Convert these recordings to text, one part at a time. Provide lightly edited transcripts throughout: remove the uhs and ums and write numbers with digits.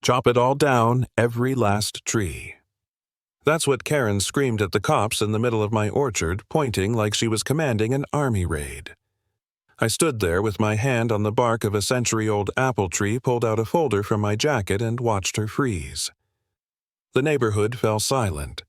Chop it all down, every last tree. That's what Karen screamed at the cops in the middle of my orchard, pointing like she was commanding an army raid. I stood there with my hand on the bark of a century-old apple tree, pulled out a folder from my jacket, and watched her freeze. The neighborhood fell silent.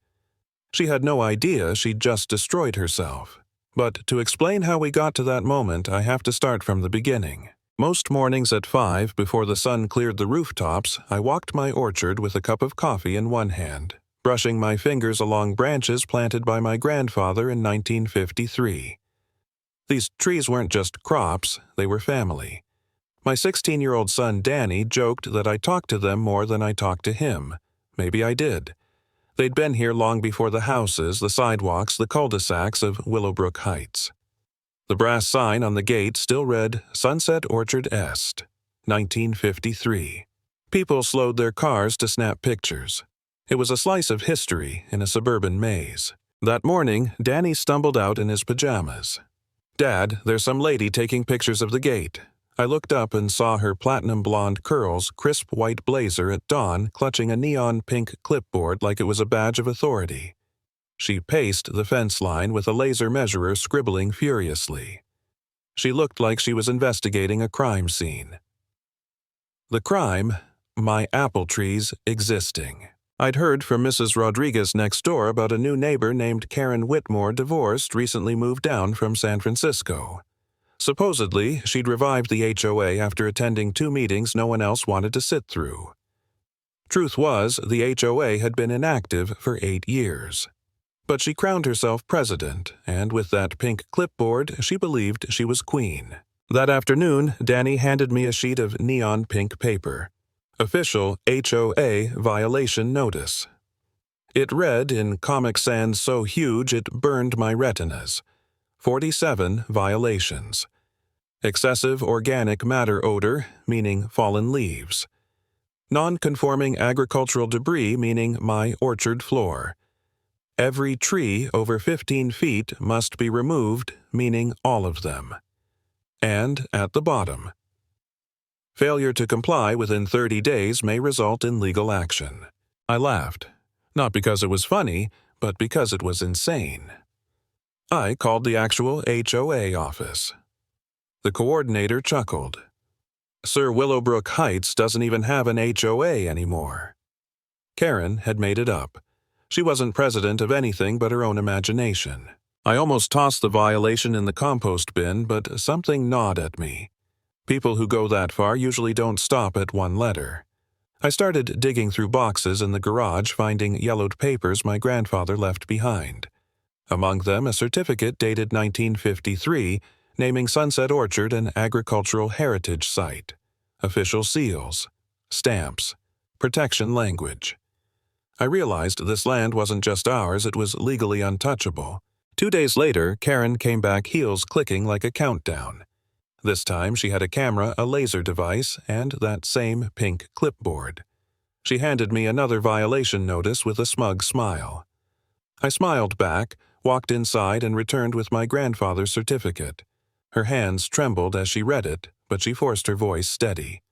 She had no idea she'd just destroyed herself. But to explain how we got to that moment, I have to start from the beginning. Most mornings at 5, before the sun cleared the rooftops, I walked my orchard with a cup of coffee in one hand, brushing my fingers along branches planted by my grandfather in 1953. These trees weren't just crops, they were family. My 16-year-old son Danny joked that I talked to them more than I talked to him. Maybe I did. They'd been here long before the houses, the sidewalks, the cul-de-sacs of Willowbrook Heights. The brass sign on the gate still read Sunset Orchard Est, 1953. People slowed their cars to snap pictures. It was a slice of history in a suburban maze. That morning, Danny stumbled out in his pajamas. "Dad, there's some lady taking pictures of the gate." I looked up and saw her platinum blonde curls, crisp white blazer at dawn, clutching a neon pink clipboard like it was a badge of authority. She paced the fence line with a laser measurer, scribbling furiously. She looked like she was investigating a crime scene. The crime: my apple trees existing. I'd heard from Mrs. Rodriguez next door about a new neighbor named Karen Whitmore, divorced, recently moved down from San Francisco. Supposedly, she'd revived the HOA after attending 2 meetings no one else wanted to sit through. Truth was, the HOA had been inactive for 8 years. But she crowned herself president, and with that pink clipboard, she believed she was queen. That afternoon, Danny handed me a sheet of neon pink paper. Official HOA violation notice. It read in Comic Sans so huge it burned my retinas. 47 violations. Excessive organic matter odor, meaning fallen leaves. Non-conforming agricultural debris, meaning my orchard floor. Every tree over 15 feet must be removed, meaning all of them. And at the bottom, failure to comply within 30 days may result in legal action. I laughed, not because it was funny, but because it was insane. I called the actual HOA office. The coordinator chuckled. "Sir, Willowbrook Heights doesn't even have an HOA anymore." Karen had made it up. She wasn't president of anything but her own imagination. I almost tossed the violation in the compost bin, but something gnawed at me. People who go that far usually don't stop at one letter. I started digging through boxes in the garage, finding yellowed papers my grandfather left behind. Among them, a certificate dated 1953, naming Sunset Orchard an agricultural heritage site. Official seals, stamps, protection language. I realized this land wasn't just ours, it was legally untouchable. 2 days later, Karen came back, heels clicking like a countdown. This time she had a camera, a laser device, and that same pink clipboard. She handed me another violation notice with a smug smile. I smiled back, walked inside, and returned with my grandfather's certificate. Her hands trembled as she read it, but she forced her voice steady.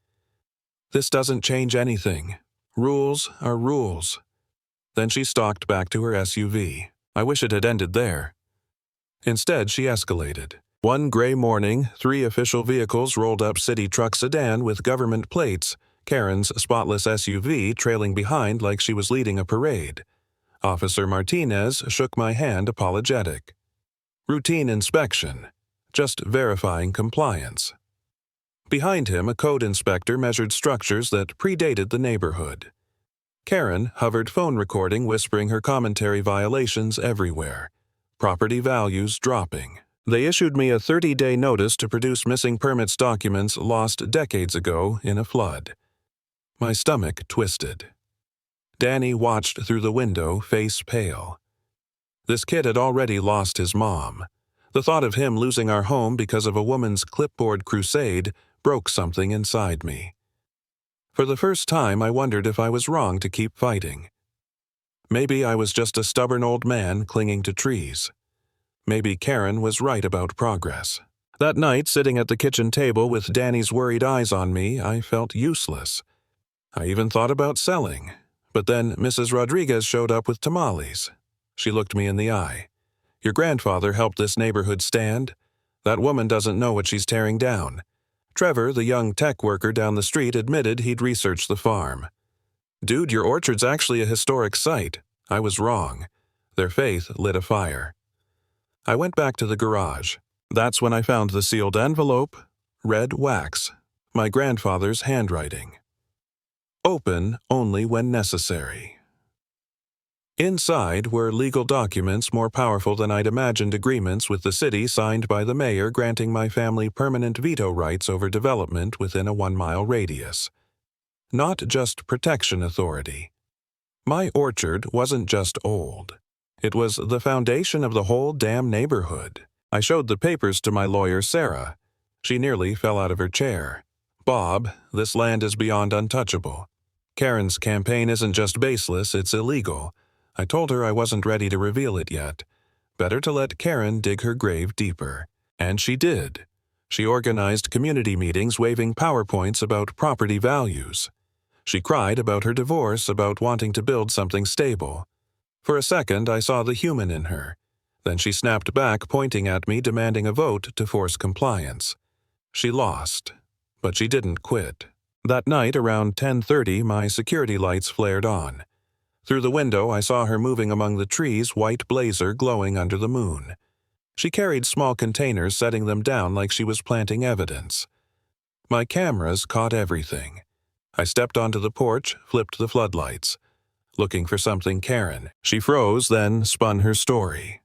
"This doesn't change anything. Rules are rules." Then she stalked back to her SUV. I wish it had ended there. Instead, she escalated. One gray morning, 3 official vehicles rolled up city truck sedan with government plates, Karen's spotless SUV trailing behind like she was leading a parade. Officer Martinez shook my hand, apologetic. Routine inspection, just verifying compliance. Behind him, a code inspector measured structures that predated the neighborhood. Karen hovered phone recording, whispering her commentary, violations everywhere. Property values dropping. They issued me a 30-day notice to produce missing permits documents lost decades ago in a flood. My stomach twisted. Danny watched through the window, face pale. This kid had already lost his mom. The thought of him losing our home because of a woman's clipboard crusade broke something inside me. For the first time, I wondered if I was wrong to keep fighting. Maybe I was just a stubborn old man clinging to trees. Maybe Karen was right about progress. That night, sitting at the kitchen table with Danny's worried eyes on me, I felt useless. I even thought about selling. But then Mrs. Rodriguez showed up with tamales. She looked me in the eye. Your grandfather helped this neighborhood stand. That woman doesn't know what she's tearing down. Trevor, the young tech worker down the street, admitted he'd researched the farm. Dude, your orchard's actually a historic site. I was wrong. Their faith lit a fire. I went back to the garage. That's when I found the sealed envelope, red wax, my grandfather's handwriting. Open only when necessary. Inside were legal documents more powerful than I'd imagined, agreements with the city signed by the mayor granting my family permanent veto rights over development within a 1-mile radius. Not just protection authority. My orchard wasn't just old. It was the foundation of the whole damn neighborhood. I showed the papers to my lawyer, Sarah. She nearly fell out of her chair. Bob, this land is beyond untouchable. Karen's campaign isn't just baseless, it's illegal. I told her I wasn't ready to reveal it yet. Better to let Karen dig her grave deeper. And she did. She organized community meetings waving PowerPoints about property values. She cried about her divorce, about wanting to build something stable. For a second, I saw the human in her. Then she snapped back, pointing at me, demanding a vote to force compliance. She lost, but she didn't quit. That night, around 10:30, my security lights flared on. Through the window, I saw her moving among the trees, white blazer glowing under the moon. She carried small containers, setting them down like she was planting evidence. My cameras caught everything. I stepped onto the porch, flipped the floodlights. Looking for something Karen. She froze, then spun her story.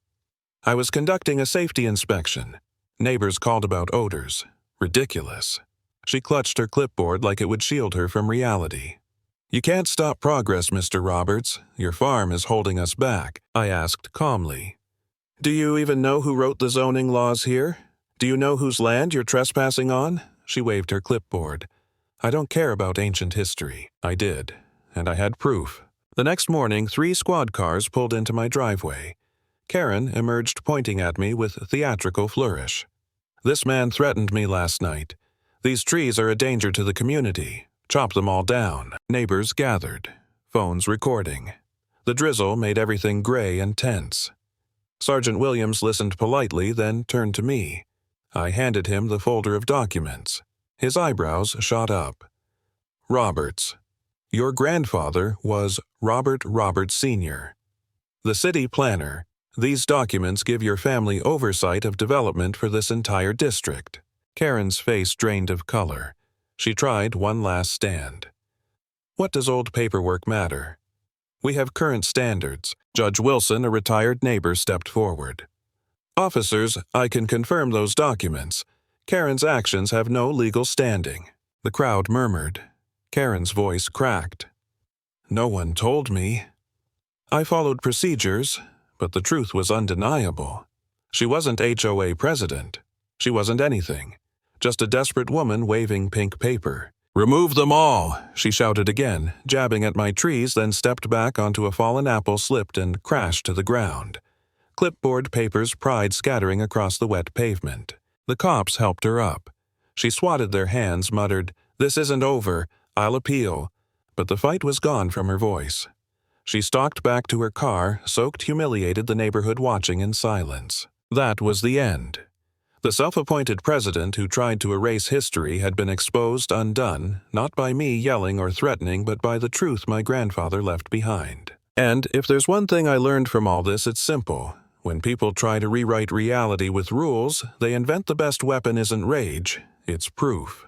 I was conducting a safety inspection. Neighbors called about odors. Ridiculous. She clutched her clipboard like it would shield her from reality. You can't stop progress, Mr. Roberts. Your farm is holding us back, I asked calmly. Do you even know who wrote the zoning laws here? Do you know whose land you're trespassing on? She waved her clipboard. I don't care about ancient history. I did, and I had proof. The next morning, 3 squad cars pulled into my driveway. Karen emerged pointing at me with theatrical flourish. This man threatened me last night. These trees are a danger to the community. Chop them all down. Neighbors gathered. Phones recording. The drizzle made everything gray and tense. Sergeant Williams listened politely, then turned to me. I handed him the folder of documents. His eyebrows shot up. Roberts. Your grandfather was Robert Roberts Sr. The city planner. These documents give your family oversight of development for this entire district. Karen's face drained of color. She tried one last stand. What does old paperwork matter? We have current standards. Judge Wilson, a retired neighbor, stepped forward. Officers, I can confirm those documents. Karen's actions have no legal standing. The crowd murmured. Karen's voice cracked. No one told me. I followed procedures, but the truth was undeniable. She wasn't HOA president. She wasn't anything. Just a desperate woman waving pink paper. Remove them all, she shouted again, jabbing at my trees, then stepped back onto a fallen apple, slipped and crashed to the ground. Clipboard papers pried scattering across the wet pavement. The cops helped her up. She swatted their hands, muttered, "This isn't over. I'll appeal." But the fight was gone from her voice. She stalked back to her car, soaked, humiliated, the neighborhood watching in silence. That was the end. The self-appointed president who tried to erase history had been exposed, undone, not by me yelling or threatening, but by the truth my grandfather left behind. And if there's one thing I learned from all this, it's simple. When people try to rewrite reality with rules, they invent the best weapon isn't rage, it's proof.